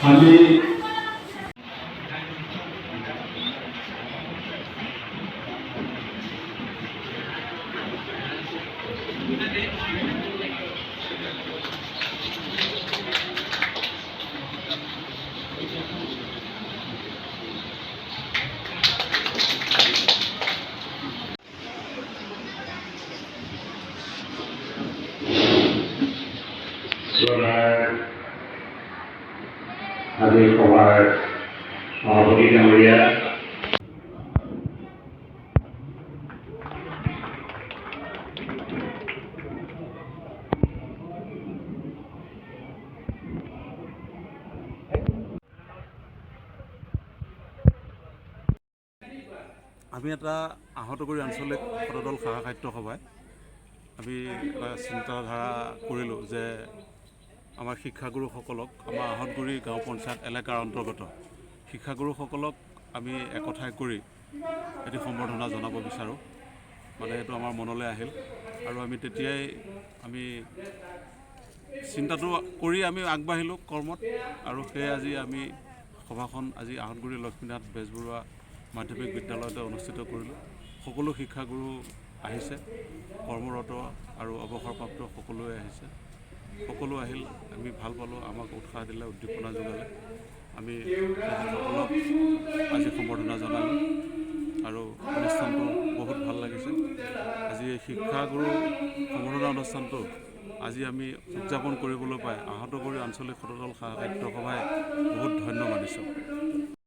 আমি আজি সভাৰ সভাপতি ডাঙৰীয়া, আমি এটা আহঁতগুৰি আঞ্চলিক পদদল শাখা খাদ্য সভাই আমি এটা চিন্তাধাৰা কৰিলোঁ যে আমাৰ শিক্ষাগুৰুসকলক আমাৰ আহঁতগুৰি গাঁও পঞ্চায়ত এলেকাৰ অন্তৰ্গত শিক্ষাগুৰুসকলক আমি একঠাই কৰি এটি সম্বৰ্ধনা জনাব বিচাৰোঁ। মানে এইটো আমাৰ মনলৈ আহিল আৰু আমি তেতিয়াই চিন্তাটো কৰি আমি আগবাঢ়িলোঁ কৰ্মত আৰু সেয়ে আজি আমি সভাখন আজি আহঁতগুৰি লক্ষ্মীনাথ বেজবৰুৱা মাধ্যমিক বিদ্যালয়তে অনুষ্ঠিত কৰিলোঁ। সকলো শিক্ষাগুৰু আহিছে, কৰ্মৰত আৰু অৱসৰপ্ৰাপ্ত সকলোৱে আহিছে। সকলো আহিল, আমি ভাল পালোঁ, আমাক উৎসাহ দিলে, উদ্দীপনা যোগালে। আমি তেখেতসকলক আজি সম্বৰ্ধনা জনালোঁ আৰু অনুষ্ঠানটো বহুত ভাল লাগিছে। আজি এই শিক্ষাগুৰু সম্বৰ্ধনা অনুষ্ঠানটো আজি আমি উদযাপন কৰিবলৈ পাই আহঁতগুৰি আঞ্চলিক পদদল শাখা খাদ্য সভাই বহুত ধন্য মানিছোঁ।